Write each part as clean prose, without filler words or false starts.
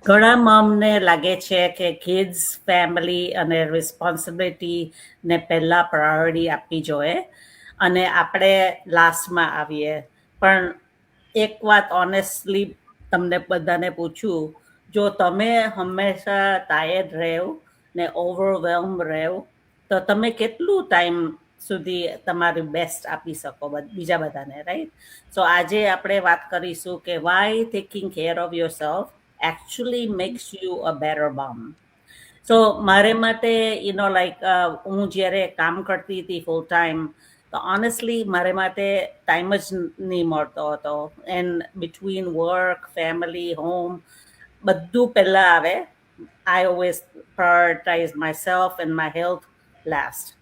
ઘણા મમને લાગે છે કે કિડ્સ, ફેમિલી અને રિસ્પોન્સિબિલિટી ને પહેલા પ્રાયોરિટી આપવી જોઈએ અને આપણે લાસ્ટમાં આવીએ. પણ એક વાત ઓનેસ્ટલી તમને બધાને પૂછું, જો તમે હંમેશા ટાયર્ડ રહો ને ઓવરવેલ્મ રહો, તો તમે કેટલું ટાઈમ સુધી તમારી બેસ્ટ આપી શકો બીજા બધાને, રાઈટ? સો આજે આપણે વાત કરીશું કે why taking care of yourself actually makes you a better mom. So મારે માટે લાઈક હું જ્યારે કામ કરતી હતી ફૂલ ટાઈમ, તો ઓનેસ્ટલી મારે માટે ટાઈમ જ નહીં મળતો હતો. And between work, family, home બધું પહેલા આવે. I always prioritise my self and my health last.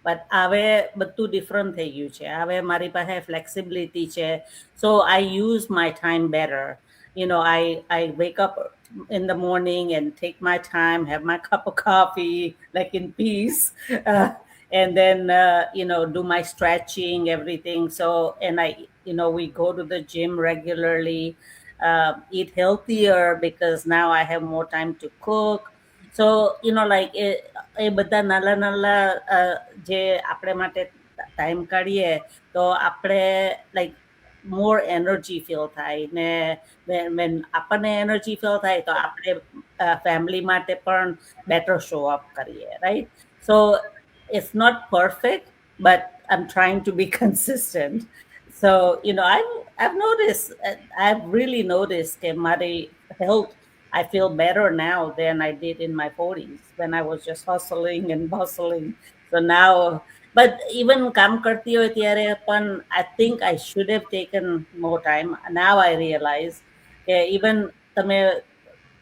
But હવે બધું ડિફરન્ટ થઈ ગયું છે. હવે મારી પાસે ફ્લેક્સિબિલિટી છે. So I use my time better. I wake up in the morning and take my time, have my cup of coffee, like in peace, and then do my stretching, everything. So, and we go to the gym regularly, eat healthier because now I have more time to cook. So, like એ બધા નાના નાના જે આપણે માટે time કાઢીએ, તો આપણે like મોર energy feel થાય ને when આપણને એનર્જી ફીલ થાય તો આપણે ફેમિલી માટે પણ બેટર શો અપ કરીએ, right? So it's not perfect, but I'm trying to be consistent. So I've noticed, I've really noticed that my health, I feel better now than I did in my 40s when I was just hustling and bustling. So now, but even કામ કરતી હોય ત્યારે પણ I think I should have taken more time. Now I realize કે even તમે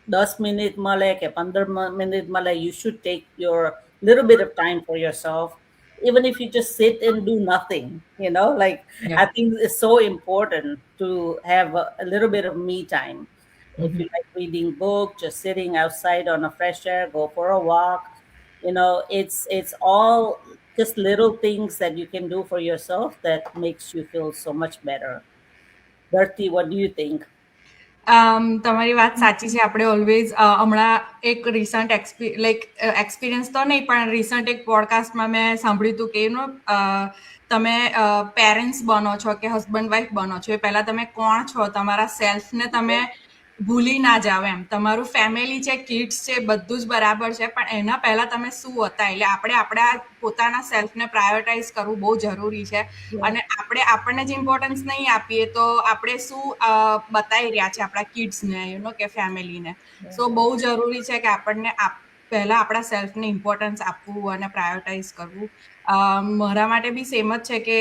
10 minute મળે કે 15 minute મળે, you should take your little bit of time for yourself, even if you just sit and do nothing. Like Yeah. I think it's so important to have a little bit of me time. If Mhm. you like reading book, just sitting outside on a fresh air, go for a walk. It's all just little things that you can do for yourself that makes you feel so much better. Bertie, what do you think? તમારી વાત સાચી છે. આપણે always હમણાં એક recent experience તો નહીં, પણ રિસન્ટ એક પોડકાસ્ટમાં મેં સાંભળ્યું હતું કે તમે પેરેન્ટ્સ બનો છો કે હસબન્ડ વાઈફ બનો છો, એ પહેલા તમે કોણ છો, તમારા સેલ્ફને તમે ભૂલી ના જાઓ એમ. તમારું ફેમિલી છે, કિડ્સ છે, બધું જ બરાબર છે, પણ એના પહેલા તમે શું હતા. એટલે આપણે આપણા પોતાના સેલ્ફને પ્રાયોરિટાઇઝ કરવું બહુ જરૂરી છે. Yeah. અને આપણને જ ઇમ્પોર્ટન્સ નહીં આપીએ તો આપણે શું બતાવી રહ્યા છે આપણા કિડ્સને કે ફેમિલીને. Yeah. સો બહુ જરૂરી છે કે આપણને પહેલા આપણા સેલ્ફને ઇમ્પોર્ટન્સ આપવું અને પ્રાયોરિટાઇઝ કરવું. મારા માટે બી સેમ જ છે કે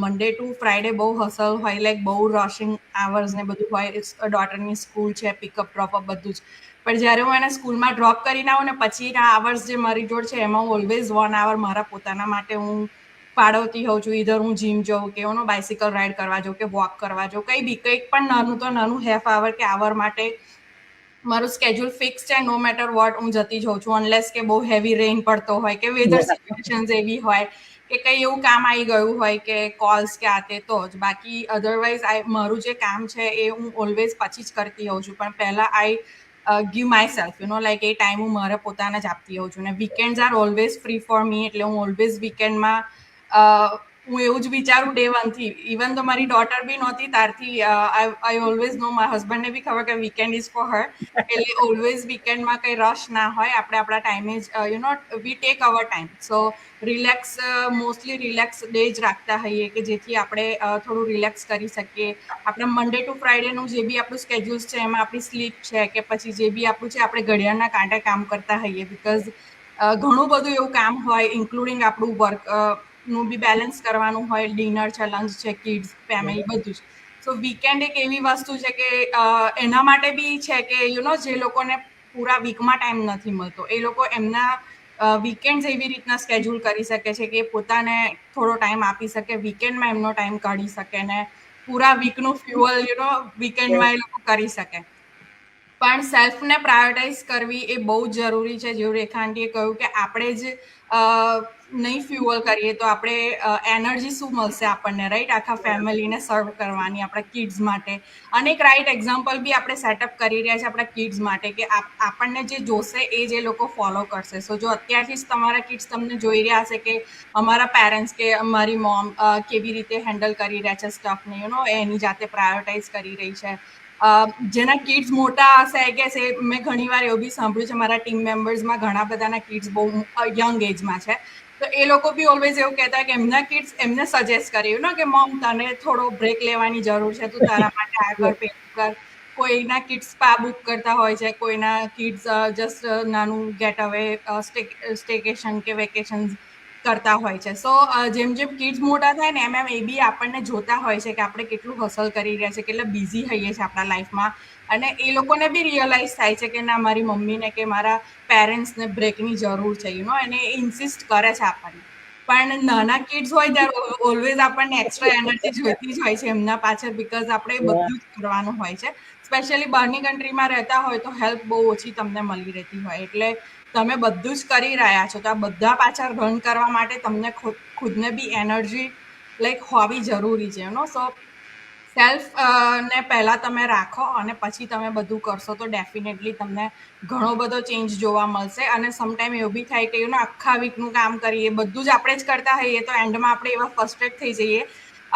મંડે ટુ ફ્રાઈડે બહુ હસલ હોય, લાઈક બહુ રશિંગ આવર્સ ને બધું હોય. ડોટરની સ્કૂલ છે, પિકઅપ ડ્રોપઅપ બધું જ. પણ જ્યારે હું એને સ્કૂલમાં ડ્રોપ કરીને આવું ને પછીના આવર્સ જે મારી જોડ છે, એમાં હું ઓલવેઝ 1 hour મારા પોતાના માટે હું ફાળવતી હોઉં છું. ઈધર હું જીમ જાઉં કે બાઇસિકલ રાઈડ કરવા જાઉં કે વોક કરવા જાઉં, કંઈક પણ નાનું તો નાનું હાફ આવર કે આવર માટે મારું સ્કેડ્યુલ ફિક્સ છે. નો મેટર વોટ હું જતી જ હોઉં છું, અનલેસ કે બહુ હેવી રેઇન પડતો હોય કે વેધર Yeah. સિચ્યુએશન્સ એવી હોય કે કંઈ એવું કામ આવી ગયું હોય કે કોલ્સ કે આ તે, તો જ. બાકી અધરવાઇઝ મારું જે કામ છે એ હું ઓલવેઝ પછી જ કરતી હોઉં છું. પણ પહેલા give my self like A time હું મારા પોતાને જ આપતી હોઉં છું. અને weekends are always free for me. એટલે હું ઓલવેઝ વીકેન્ડમાં હું એવું જ વિચારું ડે વનથી. ઇવન તો મારી ડોટર બી નહોતી ત્યારથી આઈ ઓલવેઝ નો, મારા હસબન્ડને બી ખબર કે વીકેન્ડ ઇઝ ફોર હર. એટલે ઓલવેઝ વીકેન્ડમાં કંઈ રશ ના હોય, આપણે આપણા ટાઈમે જ we take hour time. So relax, mostly relax day જ રાખતા હોઈએ કે જેથી આપણે થોડું રિલેક્સ કરી શકીએ. આપણે મંડે ટુ ફ્રાઈડેનું જે બી આપણું સ્કેડ્યુલ્સ છે, એમાં આપણી સ્લીપ છે કે પછી જે બી આપણું છે, આપણે ઘડિયાળના કાંટે કામ કરતા હોઈએ. બિકોઝ ઘણું બધું એવું કામ હોય, ઇન્ક્લુડિંગ આપણું વર્ક નું બી બેલેન્સ કરવાનું હોય. ડિનર છે, લંચ છે, કિડ્સ, ફેમિલી, બધું જ. સો વીકેન્ડ એક એવી વસ્તુ છે કે એના માટે બી છે કે જે લોકોને પૂરા વીકમાં ટાઈમ નથી મળતો, એ લોકો એમના વીકેન્ડ એવી રીતના સ્કેડ્યુલ કરી શકે છે કે પોતાને થોડો ટાઈમ આપી શકે, વીકેન્ડમાં એમનો ટાઈમ કાઢી શકે ને પૂરા વીકનું ફ્યુઅલ વીકેન્ડમાં એ લોકો કરી શકે. પણ સેલ્ફને પ્રાયોરિટાઇઝ કરવી એ બહુ જ જરૂરી છે. જેવું રેખા આંટીએ કહ્યું કે આપણે જ નહીં ફ્યુઅલ કરીએ તો આપણે એનર્જી શું મળશે આપણને, રાઈટ? આખા ફેમિલીને સર્વ કરવાની, આપણા કિડ્સ માટે. અને એક રાઈટ એક્ઝામ્પલ બી આપણે સેટઅપ કરી રહ્યા છે આપણા કિડ્સ માટે કે આપણને જે જોશે એ જ એ લોકો ફોલો કરશે. સો જો અત્યારથી જ તમારા કિડ્સ તમને જોઈ રહ્યા હશે કે અમારા પેરેન્ટ્સ કે અમારી મોમ કેવી રીતે હેન્ડલ કરી રહ્યા છે સ્ટફને, એની જાતે પ્રાયોરિટાઇઝ કરી રહી છે. જેના કિડ્સ મોટા હશે, આઈ ગેસ, એ મેં ઘણી વાર એવું બી સાંભળ્યું છે મારા ટીમ મેમ્બર્સમાં ઘણા બધાના કિડ્સ બહુ યંગ એજમાં છે. તો એ લોકો બી ઓલવેઝ એવું કહેતા કે એમના કિડ્સ એમને સજેસ્ટ કર્યું ને કે મોમ તને થોડો બ્રેક લેવાની જરૂર છે, તું તારા માટે આ કર, પેલું કર. કોઈના કિડ્સ સ્પા બુક કરતા હોય છે, કોઈના કિડ્સ જસ્ટ નાનું ગેટ અવે સ્ટેકેશન કે વેકેશન કરતા હોય છે. સો જેમ જેમ કિડ્સ મોટા થાય ને એમ એ બી આપણને જોતા હોય છે કે આપણે કેટલું હસલ કરી રહ્યા છે, કેટલા બિઝી થઈએ છીએ આપણા લાઈફમાં. અને એ લોકોને બી રિયલાઇઝ થાય છે કે ના, મારી મમ્મીને કે મારા પેરેન્ટ્સને બ્રેકની જરૂર છે, અને એ ઇન્સિસ્ટ કરે છે આપણને. પણ નાના કિડ્સ હોય ત્યારે ઓલવેઝ આપણને એક્સ્ટ્રા એનર્જી જોઈતી જ હોય છે એમના પાછળ, બીકોઝ આપણે બધું જ કરવાનું હોય છે. સ્પેશિયલી બહારની કન્ટ્રીમાં રહેતા હોય તો હેલ્પ બહુ ઓછી તમને મળી રહેતી હોય. એટલે તમે બધું જ કરી રહ્યા છો તો આ બધા પાછળ રન કરવા માટે તમને ખુદને બી એનર્જી હોવી જરૂરી છે. સો સેલ્ફ ને પહેલા તમે રાખો અને પછી તમે બધું કરશો તો ડેફિનેટલી તમને ઘણો બધો ચેન્જ જોવા મળશે. અને સમટાઈમ એવું બી થાય કે આખા વીકનું કામ કરીએ, બધું જ આપણે જ કરતા હોઈએ તો એન્ડમાં આપણે એવા ફ્રસ્ટ્રેટ થઈ જઈએ.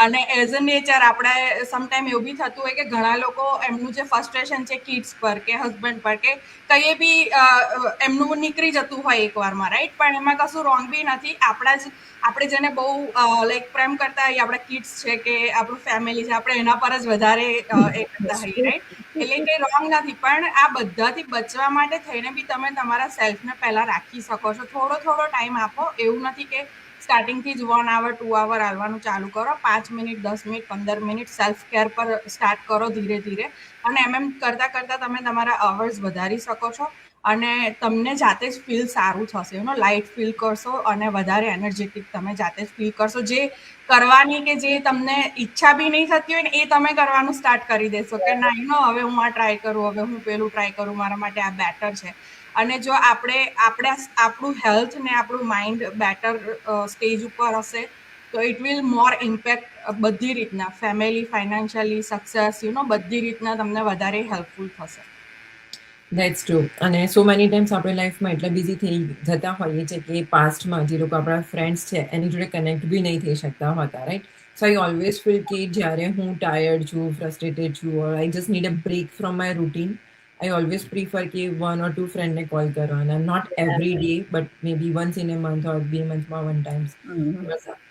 અને એઝ અ નેચર આપણે સમટાઈમ એવું બી થતું હોય કે ઘણા લોકો એમનું જે ફ્રસ્ટ્રેશન છે કિડ્સ પર કે હસબન્ડ પર કે કંઈ બી એમનું નીકળી જતું હોય એકવારમાં, રાઈટ? પણ એમાં કશું રોંગ બી નથી. આપણે જેને બહુ પ્રેમ કરતા હોઈએ, આપણા કિડ્સ છે કે આપણું ફેમિલી છે, આપણે એના પર જ વધારે એ કરતા હોઈએ, રાઈટ? એટલે કંઈ રોંગ નથી. પણ આ બધાથી બચવા માટે થઈને બી તમે તમારા સેલ્ફને પહેલા રાખી શકો છો. થોડો ટાઈમ આપો. એવું નથી કે સ્ટાર્ટિંગથી જ 1 hour 2 hour આવવાનું ચાલુ કરો. 5 minute, 10 minute, 15 minute self care પર સ્ટાર્ટ કરો ધીરે ધીરે. અને એમ કરતા તમે તમારા અવર્સ વધારી શકો છો. અને તમને જાતે જ ફીલ સારું થશે, લાઇટ ફીલ કરશો અને વધારે એનર્જેટિક તમે જાતે જ ફીલ કરશો. જે કરવાની કે જે તમને ઈચ્છા બી નહીં થતી હોય ને એ તમે કરવાનું સ્ટાર્ટ કરી દેશો કે ના, હવે હું આ ટ્રાય કરું, હવે હું પેલું ટ્રાય કરું, મારા માટે આ બેટર છે. અને જો આપણું હેલ્થ ને આપણું માઇન્ડ બેટર સ્ટેજ ઉપર હશે તો ઇટ વિલ મોર ઇમ્પેક્ટ બધી રીતના, ફેમિલી, ફાઇનાન્શિયલી, સક્સેસ, બધી રીતના તમને વધારે હેલ્પફુલ થશે. That's true. અને સો મેની ટાઈમ્સ આપણે લાઈફમાં એટલા બિઝી થઈ જતા હોઈએ છીએ કે પાસ્ટમાં જે લોકો આપણા ફ્રેન્ડ્સ છે એની જોડે કનેક્ટ બી નહીં થઈ શકતા હોતા, right? So I always feel કે જ્યારે હું ટાયર્ડ છું, ફ્રસ્ટ્રેટેડ છું, or I just need a break from my routine, I always prefer કે 1 or 2 friend ને કોલ કરવાના, not every day, but maybe once in a month or 2 monthsમાં 1 times.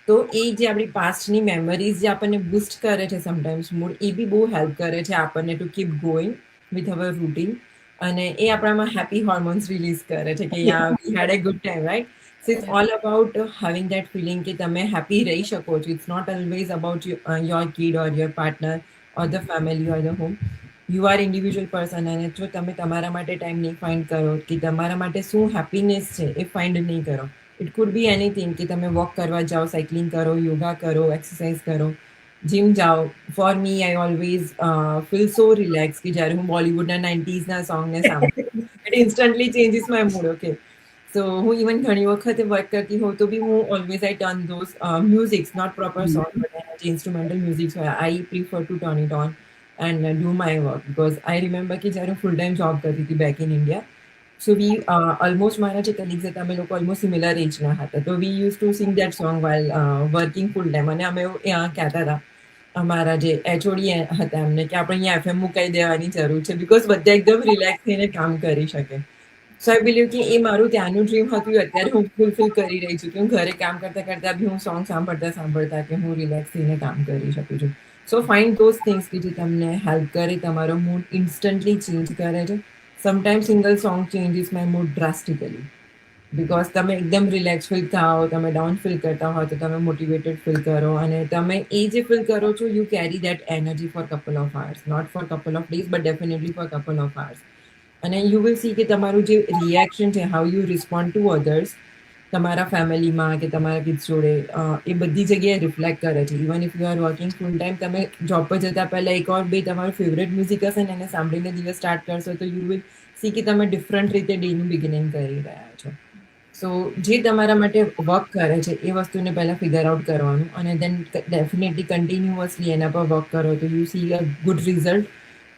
તો એ જે આપણી પાસ્ટની મેમરીઝ જે આપણને બુસ્ટ કરે છે સમટાઈમ્સ મૂડ, એ બી બહુ હેલ્પ કરે છે આપણને to keep going with our routine. અને એ આપણામાં હેપી હોર્મોન્સ રિલીઝ કરે છે કે યા we had a good time, right? So it's all about having that feeling કે તમે હેપી રહી શકો છો. It's not always about your kid or your partner or the family or the home. You are individual person. અને જો તમે તમારા માટે ટાઈમ નહીં ફાઇન્ડ કરો કે તમારા માટે શું હેપીનેસ છે એ ફાઇન્ડ નહીં કરો, ઇટ કુડ બી એનીથિંગ કે તમે વોક કરવા જાઓ, સાયકલિંગ કરો, યોગા કરો, એક્સરસાઇઝ કરો, જીમ જાઓ. For me I always feel so relax કે જ્યારે હું બોલિવૂડના 90sના સોંગને સાંભળું, it instantly changes my mood. Okay, so હું ઇવન ઘણી વખતે વર્ક કરતી હોઉં તો બી હું always I turn those musics, not proper song, but એના જે ઇન્સ્ટ્રુમેન્ટલ મ્યુઝિક્સ હોય, I prefer to turn it on and do my work, because I remember કે જ્યારે ફૂલ ટાઈમ જોબ કરતી હતી back in India, so we almost મારા જે colleagues હતા અમે લોકો ઓલમોસ્ટ સિમિલર એજના હતા, તો વી use to sing that song while working full time. અને અમે કહેતા હતા અમારા જે એચઓડી હતા એમને કે આપણે અહીંયા એફએમ મુકાઈ દેવાની જરૂર છે, બીકોઝ બધા એકદમ રિલેક્સ થઈને કામ કરી શકે. સો આઈ બિલીવ કે એ મારું ત્યાંનું ડ્રીમ હતું, અત્યારે હું ફૂલફિલ કરી રહી છું કે હું ઘરે કામ કરતા કરતા બી હું સોંગ સાંભળતા કે હું રિલેક્સ થઈને કામ કરી શકું છું. સો ફાઇન્ડ ધોઝ થિંગ્સ કે જે તમને હેલ્પ કરે, તમારો મૂડ ઇન્સ્ટન્ટલી ચેન્જ કરે છે. Sometimes single song changes my mood drastically, because તમે એકદમ રિલેક્સ ફીલ થાઓ, તમે ડાઉન ફીલ કરતા હોય તો તમે મોટિવેટેડ ફીલ કરો, અને તમે એ જે ફીલ કરો છો you carry that energy for couple of hours, not for couple of days but definitely for couple of hours. અને યુ વિલ સી કે તમારું જે રિએક્શન છે, how you respond to others, તમારા ફેમિલીમાં કે તમારા કિડ્સ જોડે એ બધી જગ્યાએ રિફ્લેક્ટ કરે છે. Even if you are working full time, તમે જોબ પર જતા પહેલા એક ઓર બે તમારું ફેવરેટ મ્યુઝિક હશે ને એને સાંભળીને દિવસ સ્ટાર્ટ કરશો તો યુ વિલ સી કે તમે ડિફરન્ટ રીતે ડેનું બિગિનિંગ કરી રહ્યા છો. સો જે તમારા માટે વર્ક કરે છે એ વસ્તુને પહેલાં ફિગર આઉટ કરવાનું, અને દેન ડેફિનેટલી કન્ટિન્યુઅસલી એના પર વર્ક કરો તો you see a good result.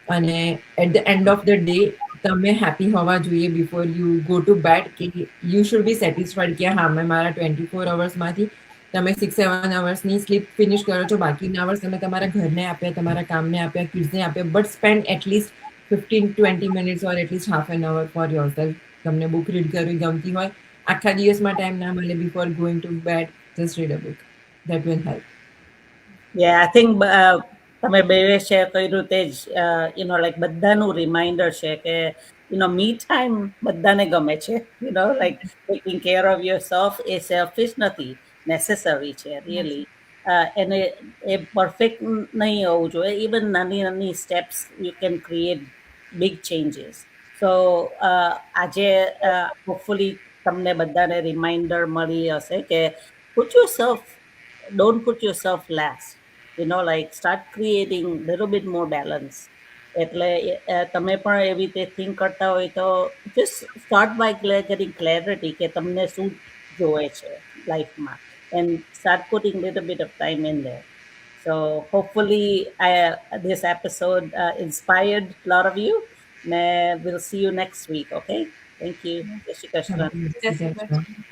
અને at the end of the day તમે હેપી હોવા જોઈએ before you go to bed, કે યુ શુડ બી સેટિસ્ફાઈડ કે હા મેં મારા 24 અવર્સમાંથી તમે 6-7 અવર્સની સ્લીપ ફિનિશ કરો છો, બાકીના અવર્સ તમે તમારા ઘરને આપ્યા, તમારા કામને આપ્યા, કિડ્સને આપ્યા, but spend at least 15-20 minutes or at least half an hour for yourself. તમને બુક રીડ કરવી ગમતી હોય, આખા દિવસમાં ટાઈમ ના મળે, before going to bed just read a book. That will help. I think તમે બેવે શેર કર્યું તે જ લાઈક બધાનું રિમાઇન્ડર છે કે મી ટાઈમ બધાને ગમે છે. Like taking care of yourself એ સેલ્ફિશ નથી, નેસેસરી છે રિયલી. એને એ પરફેક્ટ નહીં હોવું જોઈએ. ઇવન નાની નાની steps you can create big changes. So આજે હોપફુલી તમને બધાને રિમાઇન્ડર મળી હશે કે put yourself, don't put yourself last, like start creating little bit more balance. એટલે તમે પણ એવી રીતે થિંક કરતા હોય તો just start by getting clarity કે તમને શું જોવે છે લાઈફમાં, and start putting little bit of time in there. So hopefully this episode inspired a lot of you. We'll see you next week. Okay, thank you. Jai Shri Krishna. જય શ્રી કૃષ્ણ.